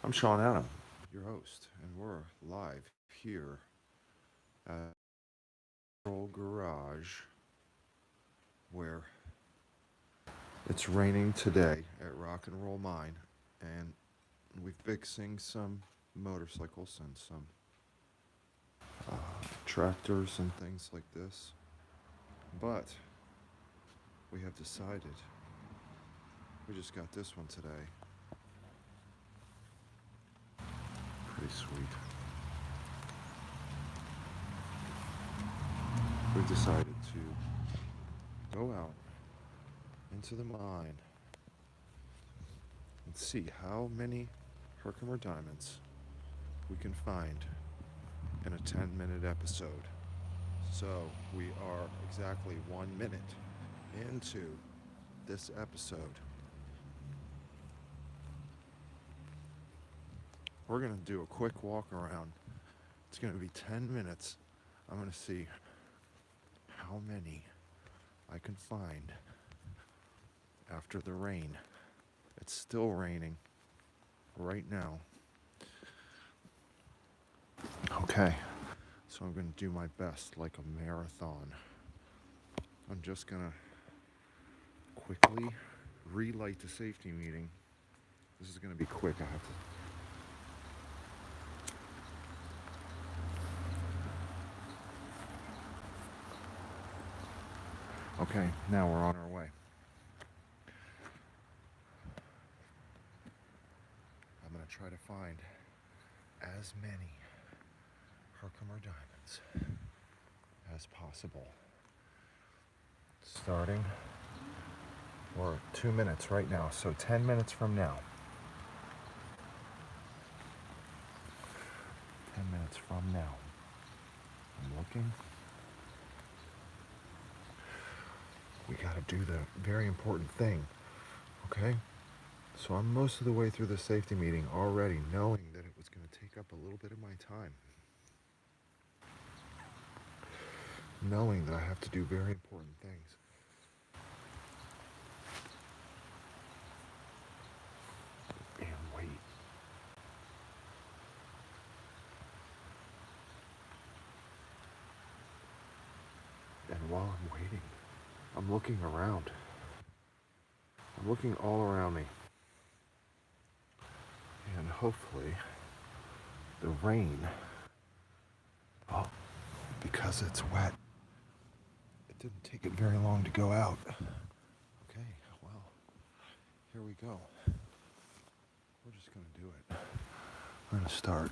I'm Sean Adam, your host, and we're live here at the old garage where it's raining today at Rock and Roll Mine, and we're fixing some motorcycles and some tractors and things like this. But we have decided, we just got this one today. Pretty sweet. We decided to go out into the mine and see how many Herkimer diamonds we can find in a 10-minute episode. So we are exactly 1 minute into this episode. We're going to do a quick walk around. It's going to be 10 minutes. I'm going to see how many I can find after the rain. It's still raining right now. Okay, so I'm going to do my best like a marathon. I'm just going to quickly relight the safety meeting. This is going to be quick. I have to. Okay, now we're on our way. I'm going to try to find as many Herkimer diamonds as possible. Starting, we're 2 minutes right now, so 10 minutes from now. 10 minutes from now. I'm looking. We got to do the very important thing, okay? So I'm most of the way through the safety meeting already, knowing that it was going to take up a little bit of my time. Knowing that I have to do very important things. And wait. And while I'm waiting, I'm looking around. I'm looking all around me. And hopefully, the rain, because it's wet, it didn't take it very long to go out. Okay, well, here we go. We're just going to do it. We're going to start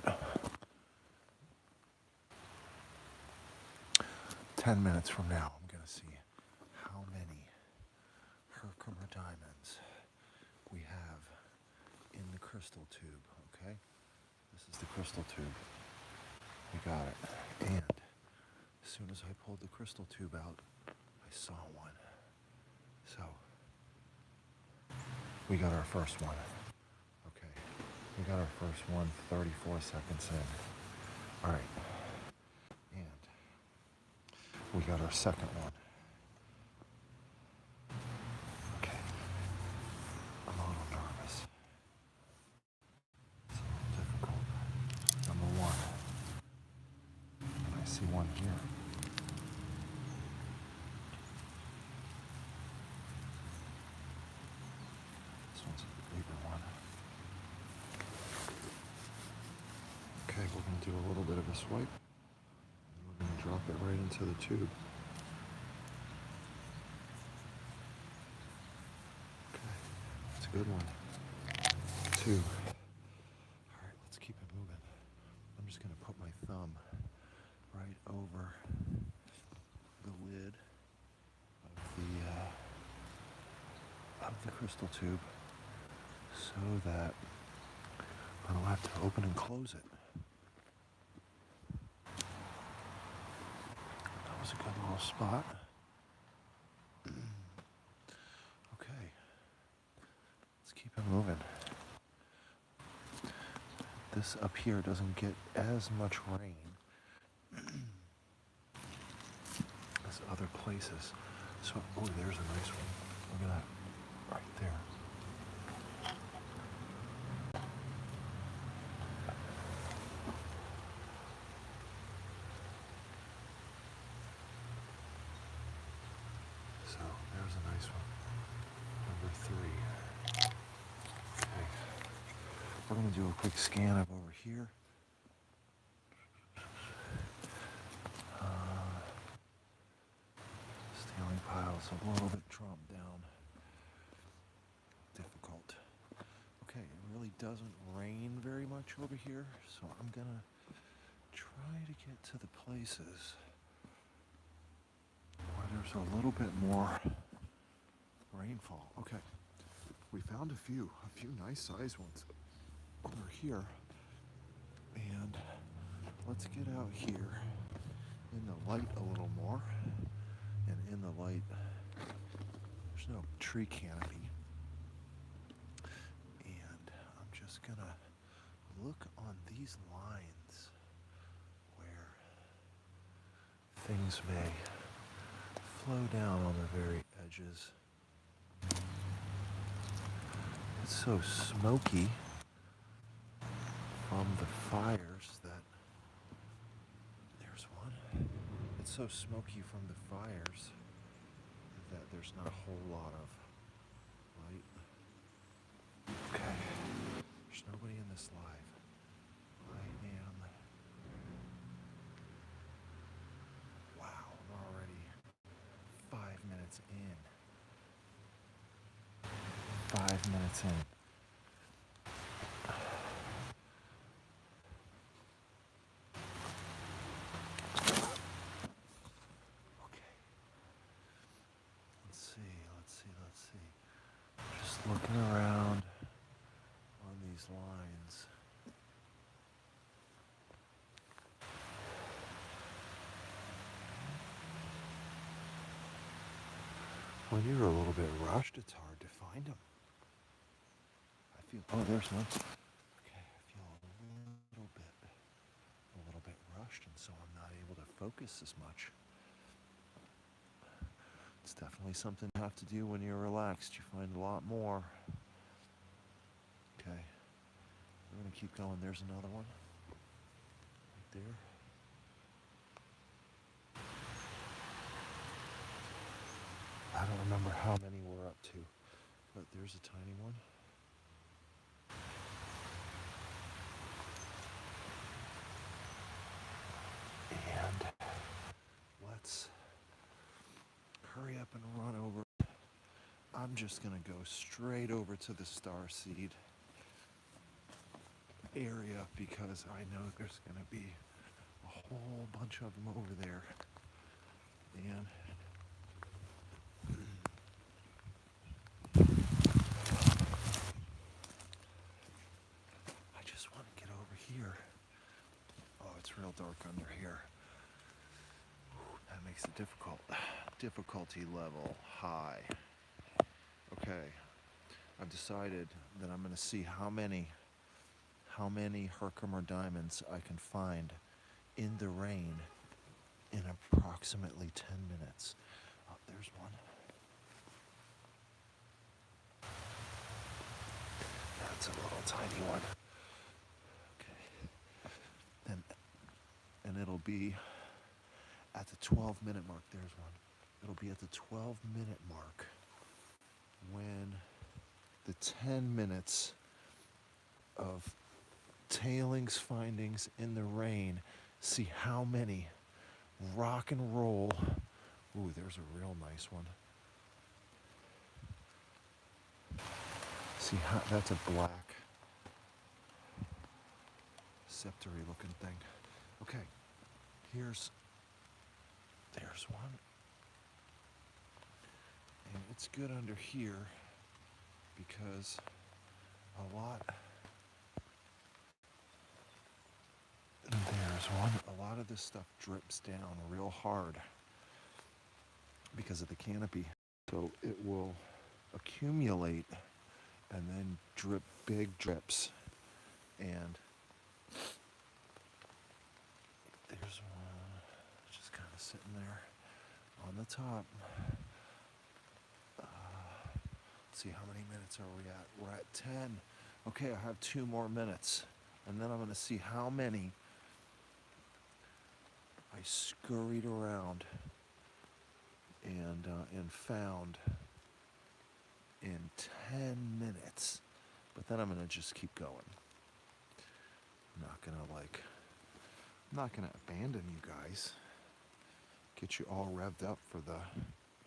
10 minutes from now. I'm going to see how many Herkimer diamonds we have in the crystal tube, okay? This is the crystal tube. We got it. And as soon as I pulled the crystal tube out, I saw one. So, we got our first one. Okay, we got our first one 34 seconds in. All right. And we got our second one. Okay. I'm a little nervous. It's a little difficult. Number one. And I see one here. This one's a bigger one. Okay, we're going to do a little bit of a swipe. And we're going to drop it right into the tube. Okay, that's a good one. 2. All right, let's keep it moving. I'm just going to put my thumb right over the lid of the crystal tube so that I don't have to open and close it. That was a good little spot. Okay, let's keep it moving. This up here doesn't get as much rain as other places. So, oh, there's a nice one. Look at that, right there. there's a nice one. Number 3. Okay. We're going to do a quick scan of over here. Tailing pile's a little bit dropped down. Difficult. Okay, it really doesn't rain very much over here, so I'm gonna try to get to the places where there's a little bit more rainfall. Okay, we found a few nice sized ones over here, and let's get out here in the light a little more. And in the light, there's no tree canopy. And I'm just gonna look on these lines where things may flow down on the very edges. It's so smoky from the fires that there's one. It's so smoky from the fires that there's not a whole lot of light. Okay, there's nobody in this live. Wow, I'm already 5 minutes in. 5 minutes in. Let's see. Just looking around on these lines. When you're a little bit rushed, it's hard to find them. I feel, oh, there's one. Okay, I feel a little bit rushed, and so I'm not able to focus as much. It's definitely something you have to do when you're relaxed. You find a lot more. Okay, we're gonna keep going. There's another one right there. I don't remember how many we're up to, but there's a tiny one. And let's hurry up and run over. I'm just gonna go straight over to the starseed area because I know there's gonna be a whole bunch of them over there. And I just want to get over here. Oh, it's real dark under here. That makes it difficult. Difficulty level high. Okay, I've decided that I'm going to see how many Herkimer diamonds I can find in the rain in approximately 10 minutes. Oh, there's one. That's a little tiny one. Okay. And it'll be at the 12-minute mark. There's one. It'll be at the 12-minute mark when the 10 minutes of tailings findings in the rain, see how many rock and roll. Ooh, there's a real nice one. See how that's a black sceptery looking thing. Okay, there's one. And it's good under here because a lot of this stuff drips down real hard because of the canopy. So it will accumulate and then drip big drips. And there's one just kind of sitting there on the top. Let's see, how many minutes are we at? We're at 10. Okay, I have 2 more minutes. And then I'm going to see how many I scurried around and found in 10 minutes. But then I'm going to just keep going. I'm not going to abandon you guys. Get you all revved up for the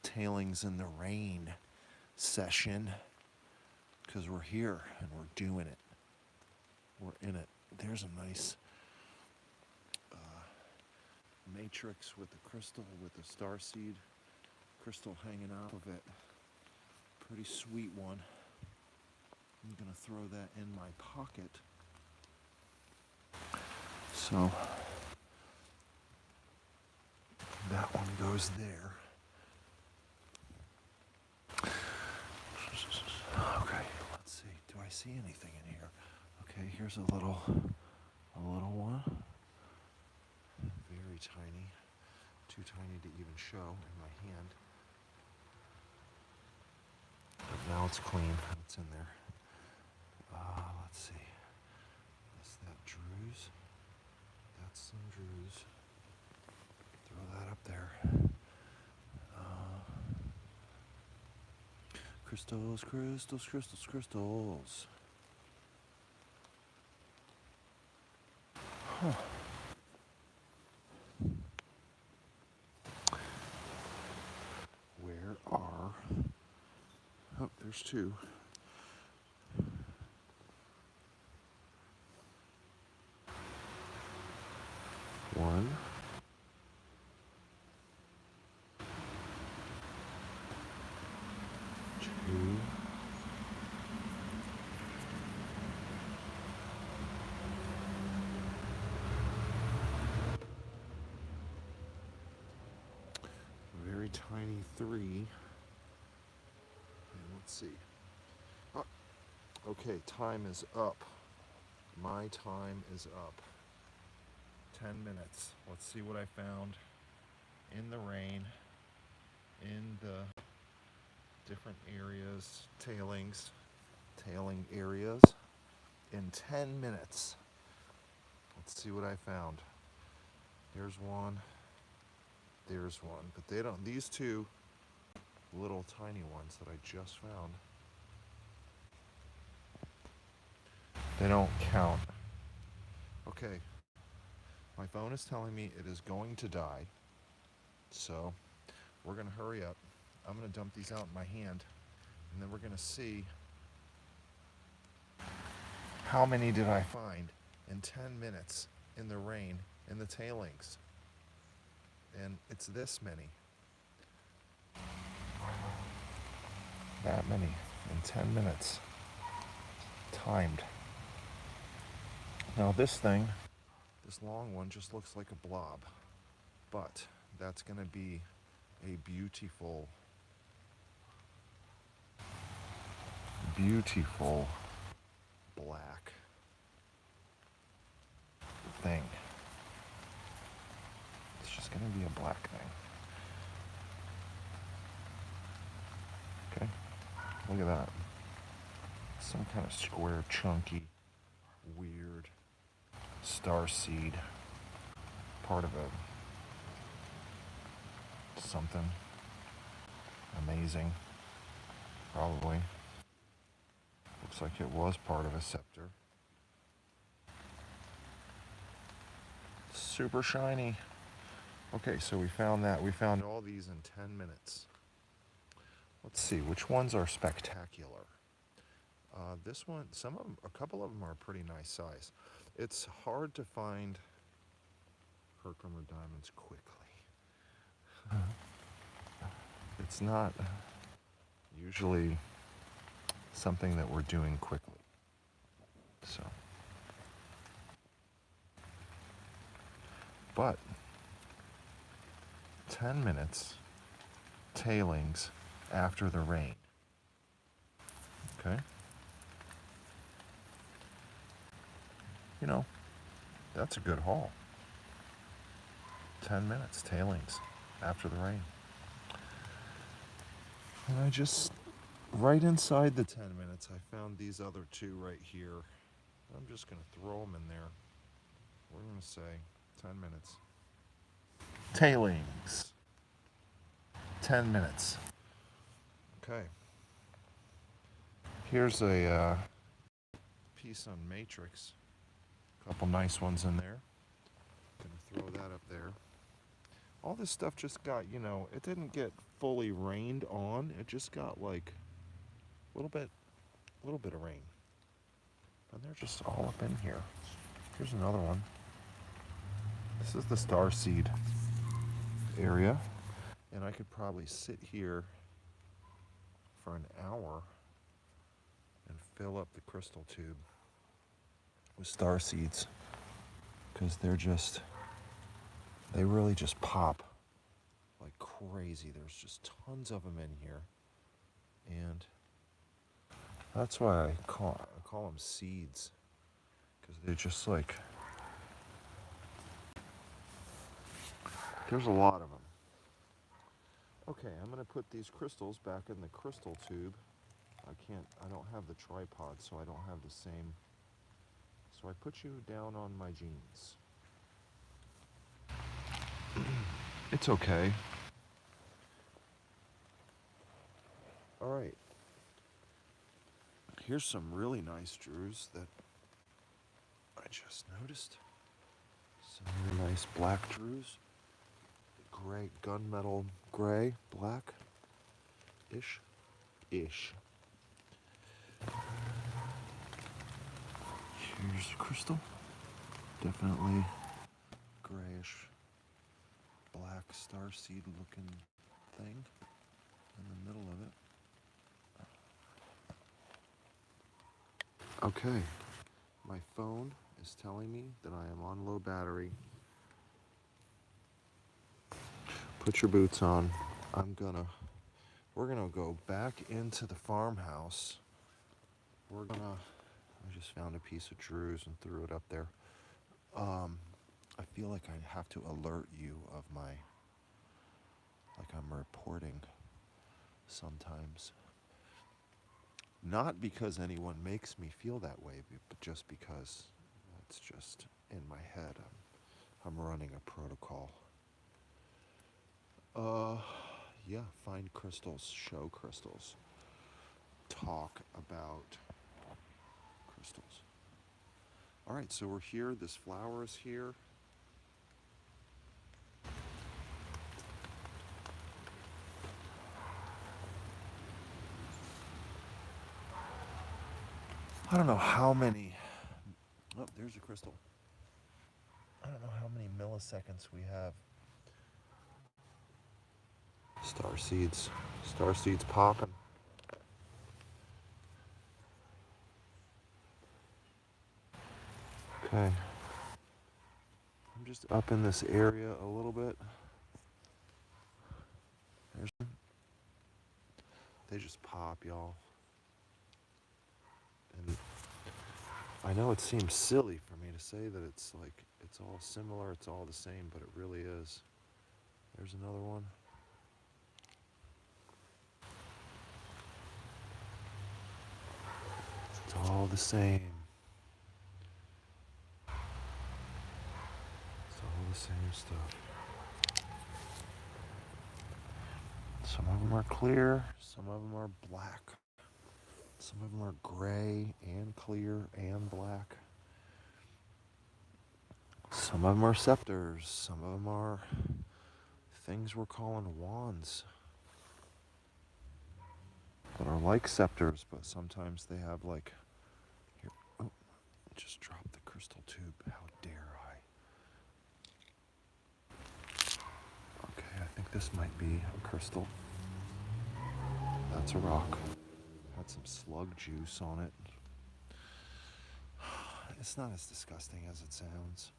Tailings in the Rain session. Because we're here and we're doing it. We're in it. There's a nice matrix with the crystal, with the starseed crystal hanging off of it. Pretty sweet one. I'm going to throw that in my pocket. So that one goes there. Okay, let's see. Do I see anything in here? Okay, here's a little one. Very tiny. Too tiny to even show in my hand. But now it's clean. It's in there. Let's see. Is that Drew's? That's some Drew's. Throw that up there. Crystals, crystals, crystals, crystals. Huh. Where are... Oh, there's two. One. Two. Very tiny three. And let's see. Oh, okay, time is up. My time is up. 10 minutes. Let's see what I found in the rain, in the different areas, tailing areas, in 10 minutes. Let's see what I found. There's one, but they don't, these two little tiny ones that I just found, they don't count. Okay, my phone is telling me it is going to die, so we're gonna hurry up. I'm gonna dump these out in my hand, and then we're gonna see how many did I find in 10 minutes in the rain, in the tailings. And it's this many. That many in 10 minutes. Timed. Now this thing, this long one just looks like a blob, but that's gonna be a beautiful, beautiful black thing. It's just gonna be a black thing. Okay, look at that. Some kind of square, chunky, weird starseed, part of something amazing, probably. Looks like it was part of a scepter. Super shiny. Okay, so we found that. We found all these in 10 minutes. Let's see, which ones are spectacular? This one, some of them, a couple of them are pretty nice size. It's hard to find Herkimer diamonds quickly. It's not usually something that we're doing quickly. So, but 10 minutes tailings after the rain. Okay? You know, that's a good haul. 10 minutes tailings after the rain. And I just, right inside the 10 minutes, I found these other two right here. I'm just going to throw them in there. We're going to say 10 minutes. Tailings. 10 minutes. Okay. Here's a piece on matrix. A couple nice ones in there. Gonna throw that up there. All this stuff just got, it didn't get fully rained on. It just got like a little bit of rain. And they're just all up in here. Here's another one. This is the starseed area. And I could probably sit here for an hour and fill up the crystal tube with star seeds, because they really just pop like crazy. There's just tons of them in here, and that's why I call them seeds, because they're just like, there's a lot of them. Okay, I'm gonna put these crystals back in the crystal tube. I don't have the tripod, so I don't have the same. So I put you down on my jeans. It's okay. All right. Here's some really nice drews that I just noticed. Some really nice black drews. Gray, gunmetal gray, black-ish. Here's a crystal. Definitely grayish, black starseed looking thing in the middle of it. Okay, my phone is telling me that I am on low battery. Put your boots on. We're gonna go back into the farmhouse. I just found a piece of drews and threw it up there. I feel like I have to alert you of like I'm reporting sometimes. Not because anyone makes me feel that way, but just because it's just in my head. I'm running a protocol. Yeah, find crystals, show crystals, talk about crystals. All right, so we're here. This flower is here. I don't know how many. Oh, there's a crystal. I don't know how many milliseconds we have. Star seeds popping. Okay. I'm just up in this area a little bit. They just pop, y'all. And I know it seems silly for me to say that it's all similar, it's all the same, but it really is. There's another one. It's all the same. It's all the same stuff. Some of them are clear, some of them are black. Some of them are gray and clear and black. Some of them are scepters. Some of them are things we're calling wands. That are like scepters, but sometimes they have like... Here, oh, just dropped the crystal tube. How dare I? Okay, I think this might be a crystal. That's a rock. Had some slug juice on it. It's not as disgusting as it sounds.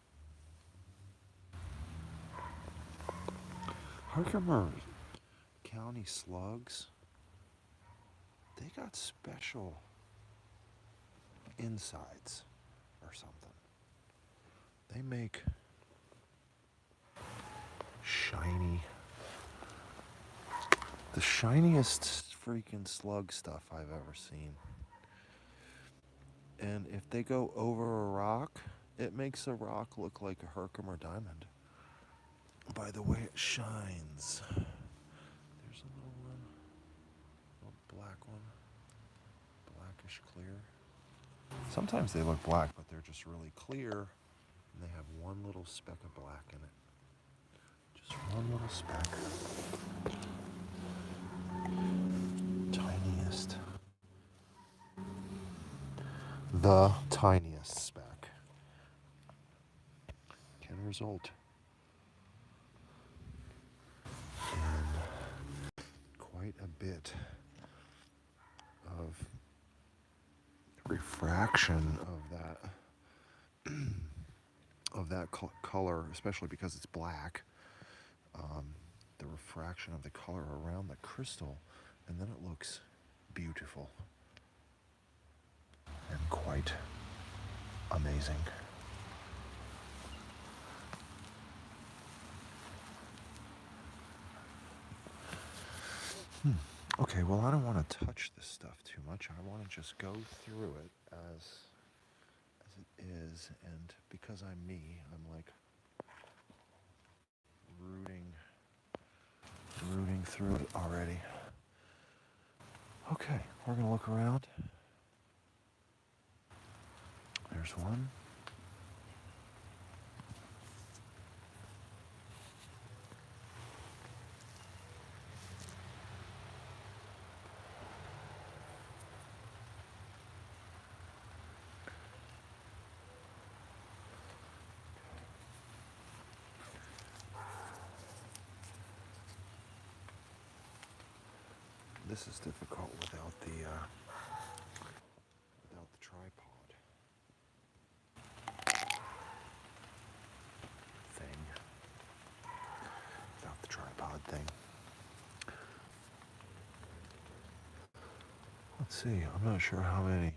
Herkimer County slugs, they got special insides or something. They make the shiniest freaking slug stuff I've ever seen. And if they go over a rock, it makes a rock look like a Herkimer diamond by the way it shines. There's a little one, a black one, Sometimes they look black, but they're just really clear, and they have one little speck of black in it. Just one little speck. Tiniest. The tiniest speck can result in quite a bit of refraction of that color, especially because it's black. The refraction of the color around the crystal, and then it looks beautiful and quite amazing. Okay, well, I don't want to touch this stuff too much. I want to just go through it as it is, and because I'm me, I'm like rooting through it already. Okay, we're gonna look around. There's one. This is difficult without the tripod thing. Without the tripod thing. Let's see. I'm not sure how many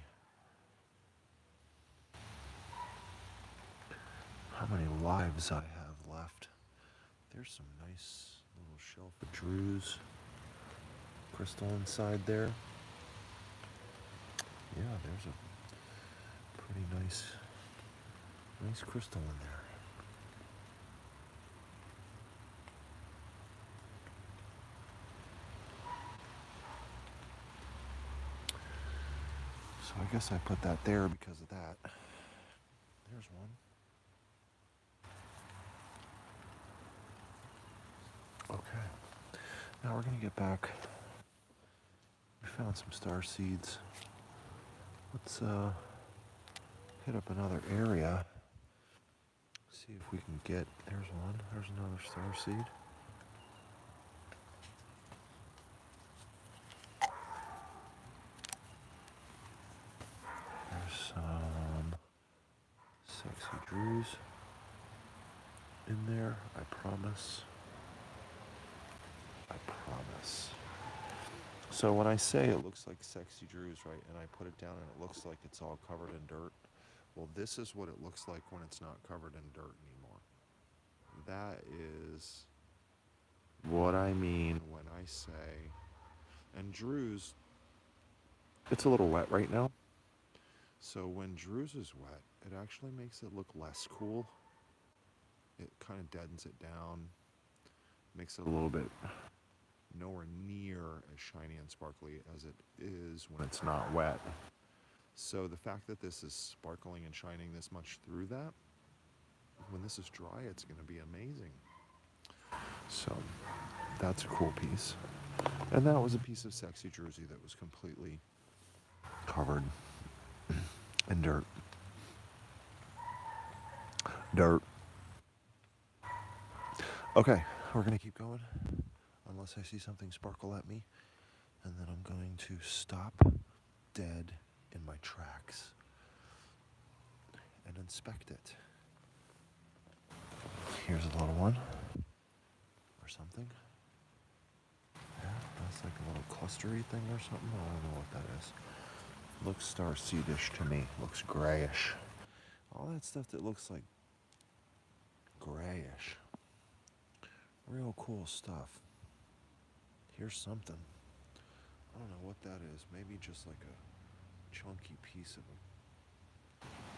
lives I have left. There's some nice little shelf of Drew's crystal inside there. Yeah, there's a pretty nice crystal in there. So I guess I put that there because of that. There's one. Okay. Now we're going to get back. We found some star seeds. Let's hit up another area. See if we can get, there's one. There's another star seed. There's some sexy Drews in there, I promise. So when I say it looks like sexy Drews, right, and I put it down and it looks like it's all covered in dirt, well, this is what it looks like when it's not covered in dirt anymore. That is what I mean when I say, and Drews, it's a little wet right now. So when Drew's is wet, it actually makes it look less cool. It kind of deadens it down, makes it a little bit nowhere near as shiny and sparkly as it is when it's not wet. So the fact that this is sparkling and shining this much through that, when this is dry, it's going to be amazing. So that's a cool piece. And that was a piece of sexy Jersey that was completely covered in dirt. Okay, we're going to keep going unless I see something sparkle at me, and then I'm going to stop dead in my tracks and inspect it. Here's a little one or something. Yeah, that's like a little clustery thing or something. I don't know what that is. Looks starseedish to me. Looks grayish. All that stuff that looks like grayish. Real cool stuff. Here's something. I don't know what that is. Maybe just like a chunky piece of a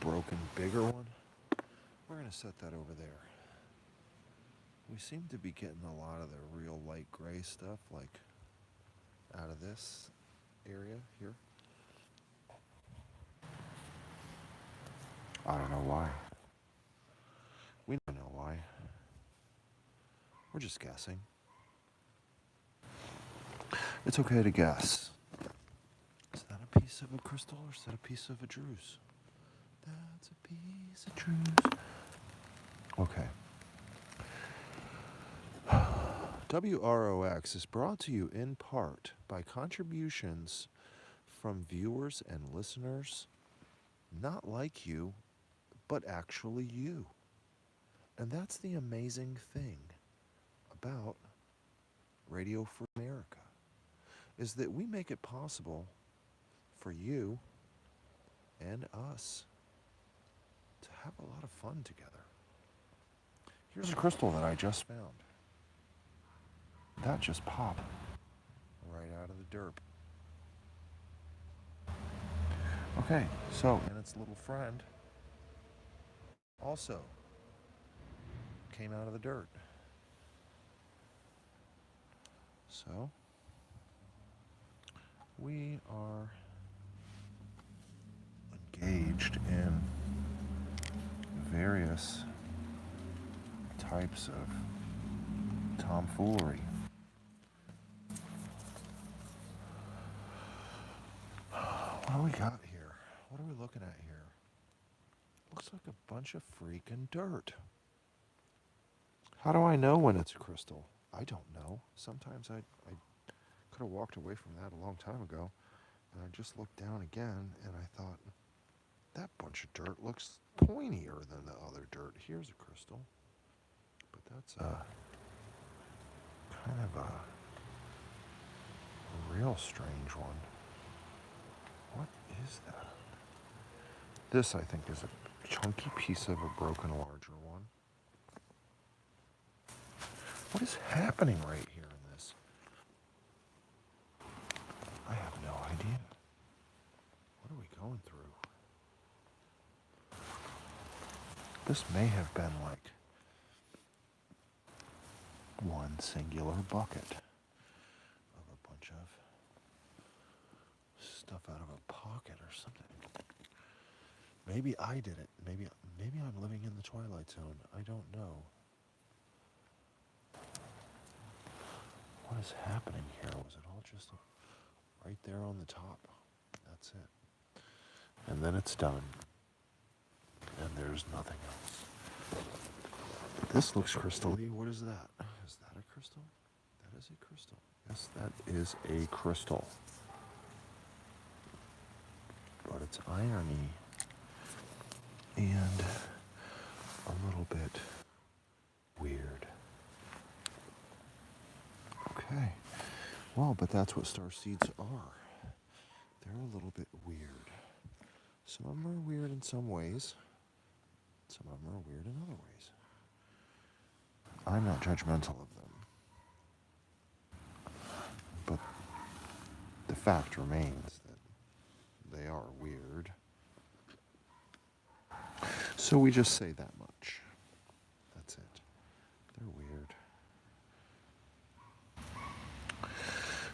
broken bigger one. We're going to set that over there. We seem to be getting a lot of the real light gray stuff, like out of this area here. I don't know why. We don't know why. We're just guessing. It's okay to guess. Is that a piece of a crystal or is that a piece of a druze? That's a piece of druze. Okay. WROX is brought to you in part by contributions from viewers and listeners not like you, but actually you. And that's the amazing thing about Radio Free America, is that we make it possible for you and us to have a lot of fun together. Here's a crystal that I just found. That just popped right out of the derp. Okay, so, and its little friend also came out of the dirt. So, we are engaged in various types of tomfoolery. What do we got here? What are we looking at here? Looks like a bunch of freaking dirt. How do I know when it's a crystal? I don't know. Sometimes I could have walked away from that a long time ago, and I just looked down again, and I thought, that bunch of dirt looks pointier than the other dirt. Here's a crystal. But that's kind of a real strange one. What is that? This, I think, is a chunky piece of a broken larger one. What is happening right here in this? I have no idea. What are we going through? This may have been like one singular bucket of a bunch of stuff out of a pocket or something. Maybe I did it. Maybe I'm living in the Twilight Zone. I don't know. What is happening here? Was it all just right there on the top? That's it. And then it's done. And there's nothing else. This looks crystal-y. What is that? Is that a crystal? That is a crystal. Yes, that is a crystal. But it's irony and a little bit weird. Okay. Well, but that's what star seeds are. They're a little bit weird. Some of them are weird in some ways. Some of them are weird in other ways. I'm not judgmental of them. But the fact remains that they are weird. So we just say that much. That's it. They're weird.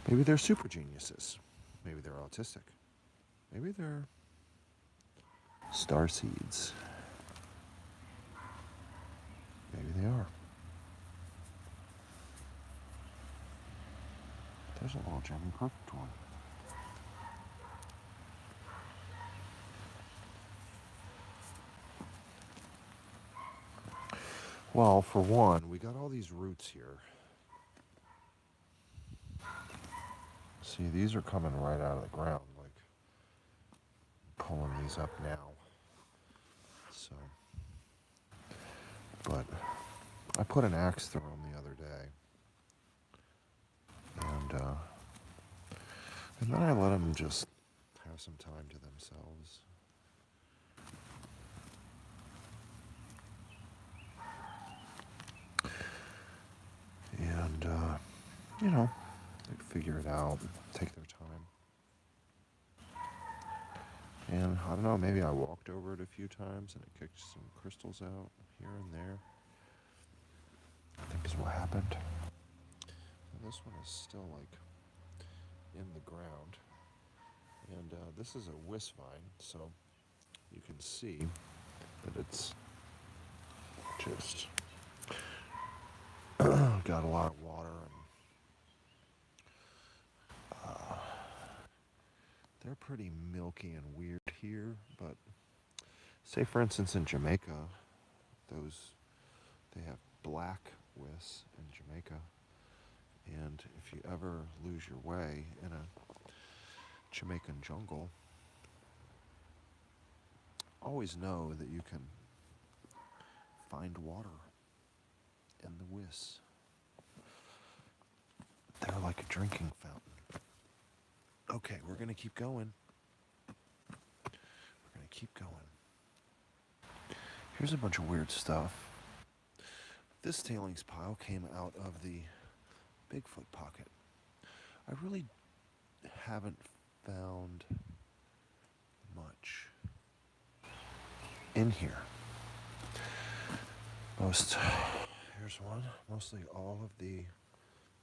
Maybe they're super geniuses. Maybe they're autistic. Maybe they're star seeds. Maybe they are. There's a little Jimmy Perfect one. Well, for one, we got all these roots here. See, these are coming right out of the ground, like pulling these up now. So, but I put an axe through them the other day. And then I let them just have some time to themselves. And, they'd figure it out, take their time. And I don't know, maybe I walked over it a few times and it kicked some crystals out here and there. I think is what happened. And this one is still like in the ground. And this is a whisk vine, so you can see that it's just got a lot of water, and they're pretty milky and weird here. But say, for instance, in Jamaica, they have black whis in Jamaica, and if you ever lose your way in a Jamaican jungle, always know that you can find water in the whis. They're like a drinking fountain. Okay, we're going to keep going. We're going to keep going. Here's a bunch of weird stuff. This tailings pile came out of the Bigfoot pocket. I really haven't found much in here. Here's one. Mostly all of the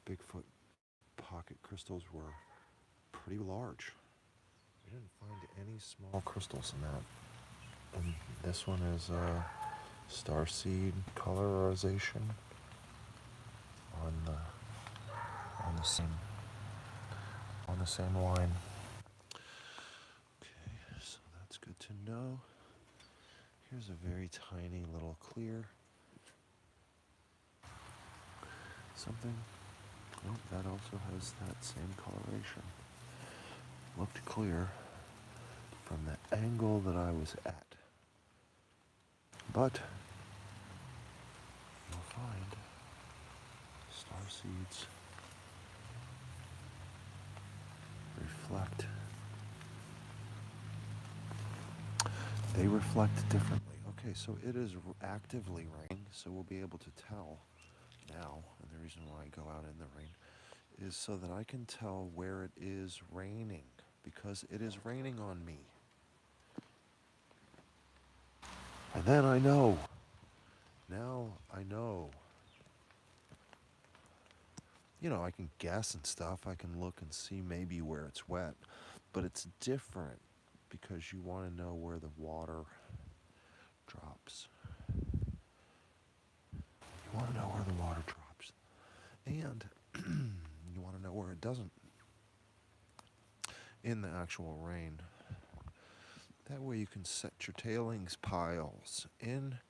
Bigfoot pocket crystals were pretty large. We didn't find any small crystals in that. And this one is starseed colorization on the same line. Okay, so that's good to know. Here's a very tiny little clear. Something. Oh, that also has that same coloration. Looked clear from the angle that I was at. But you'll find star seeds reflect. They reflect differently. Okay, so it is actively raining, so we'll be able to tell now, and the reason why I go out in the rain is so that I can tell where it is raining, because it is raining on me. And then I know. Now I know. You know, I can guess and stuff. I can look and see maybe where it's wet, but it's different because you want to know where the water drops. You want to know where the water drops. And you want to know where it doesn't in the actual rain. That way you can set your tailings piles in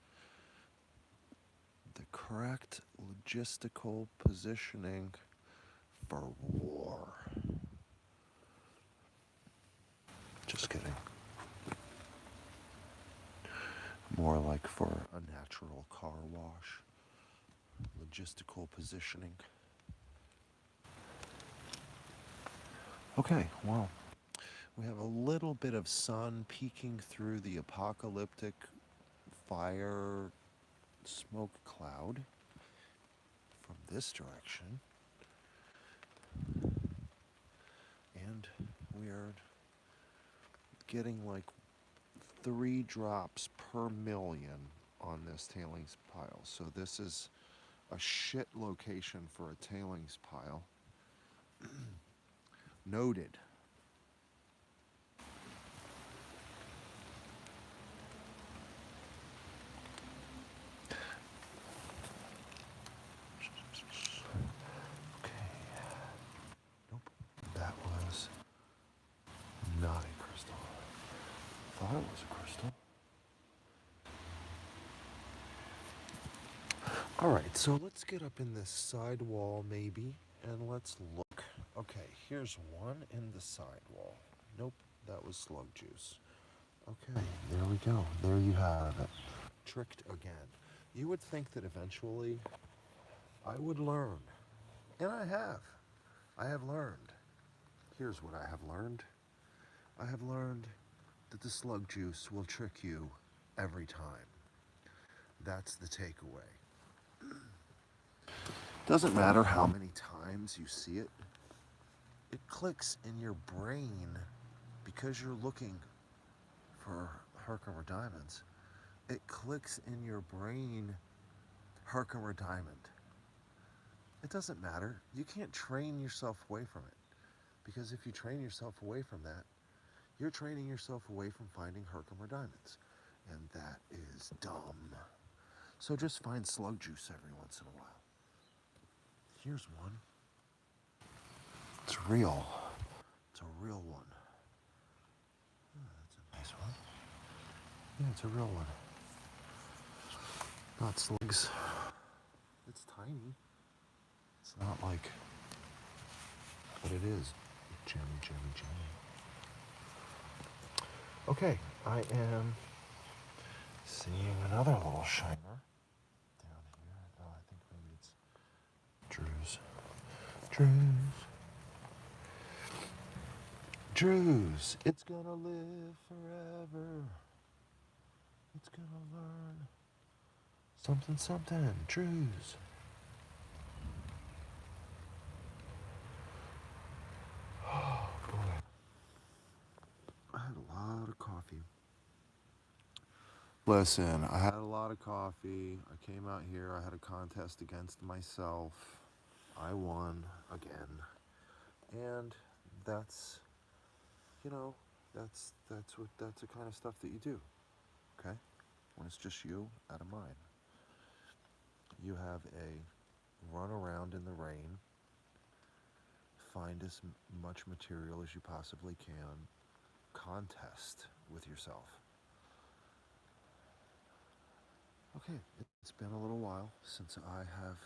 the correct logistical positioning for war. Just kidding. More like for a natural car wash. Logistical positioning. Okay, well, we have a little bit of sun peeking through the apocalyptic fire smoke cloud from this direction. And we are getting like 3 drops per million on this tailings pile. So this is a shit location for a tailings pile. Noted. Okay. Nope. That was not a crystal. Thought it was a crystal. Alright, so let's get up in this side wall maybe, and let's look. Okay, here's one in the side wall. Nope, that was slug juice. Okay, there we go. There you have it. Tricked again. You would think that eventually I would learn. And I have. I have learned. Here's what I have learned. I have learned that the slug juice will trick you every time. That's the takeaway. Doesn't matter how many times you see it. It clicks in your brain because you're looking for Herkimer diamonds. It clicks in your brain, Herkimer diamond. It doesn't matter. You can't train yourself away from it. Because if you train yourself away from that, you're training yourself away from finding Herkimer diamonds. And that is It's dumb. So just find slug juice every once in a while. Here's one. It's real. It's a real one. Oh, that's a nice one. Yeah, it's a real one. Not slugs. It's tiny. It's not like, but it is. Jemmy. Okay, I am seeing another little shiner down here. Oh, I think maybe it's Drews. It's gonna live forever. It's gonna learn something. Drews. Oh boy. I had a lot of coffee. Listen, I had a lot of coffee. I came out here. I had a contest against myself. I won again. And that's, that's the kind of stuff that you do. Okay? When it's just you at a mine. You have a run around in the rain, find as much material as you possibly can, contest with yourself. Okay, it's been a little while since I have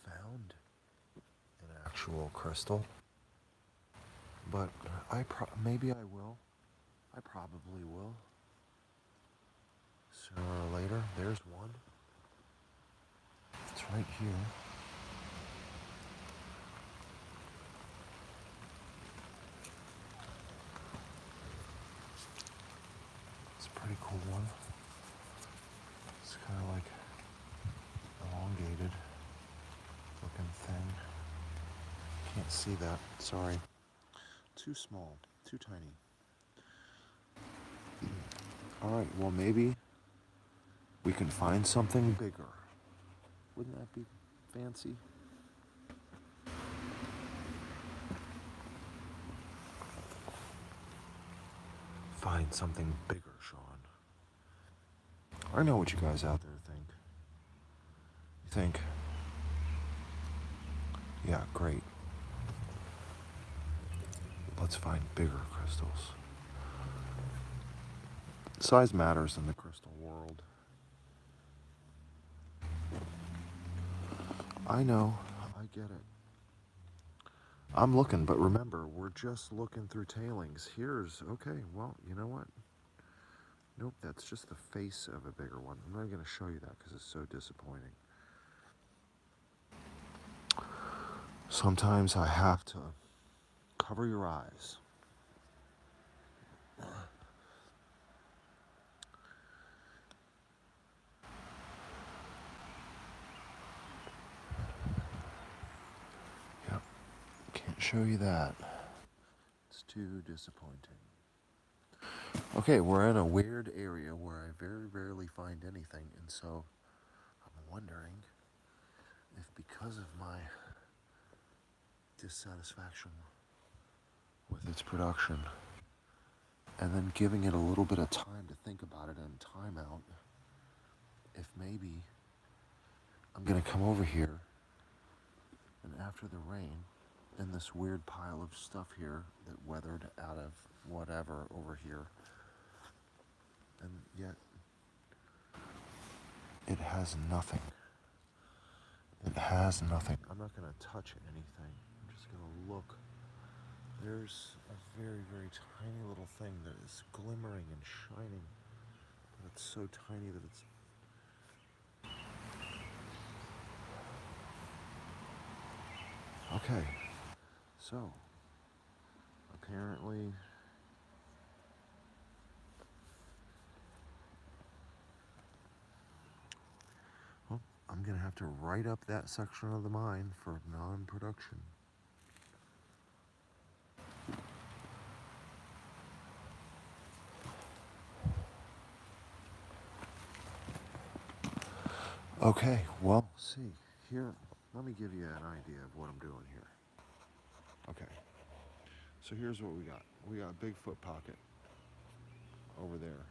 found an actual crystal, but maybe I will. I probably will. Sooner or later, there's one. It's right here. It's a pretty cool one. It's kind of like elongated looking thing. Can't see that, sorry. Too small, too tiny. All right, well maybe we can find something bigger. Wouldn't that be fancy? Find something bigger, Sean. I know what you guys out there think. You think, yeah, great. Let's find bigger crystals. Size matters in the crystal world. I know, I get it. I'm looking, but remember, we're just looking through tailings. Okay, well, you know what? Nope, that's just the face of a bigger one. I'm not going to show you that because it's so disappointing. Sometimes I have to cover your eyes. Yep, can't show you that. It's too disappointing. Okay, we're in a weird area where I very rarely find anything, and so I'm wondering if because of my dissatisfaction with its production, and then giving it a little bit of time to think about it and time out, if maybe I'm gonna come over here and after the rain, in this weird pile of stuff here that weathered out of whatever over here, and yet it has nothing. It has nothing. I'm not gonna touch anything. I'm just gonna look. There's a very, very tiny little thing that is glimmering and shining. But it's so tiny that it's... Okay, so apparently I'm gonna have to write up that section of the mine for non-production. Okay, well, see, here, let me give you an idea of what I'm doing here. Okay, so here's what we got. We got a Bigfoot pocket over there.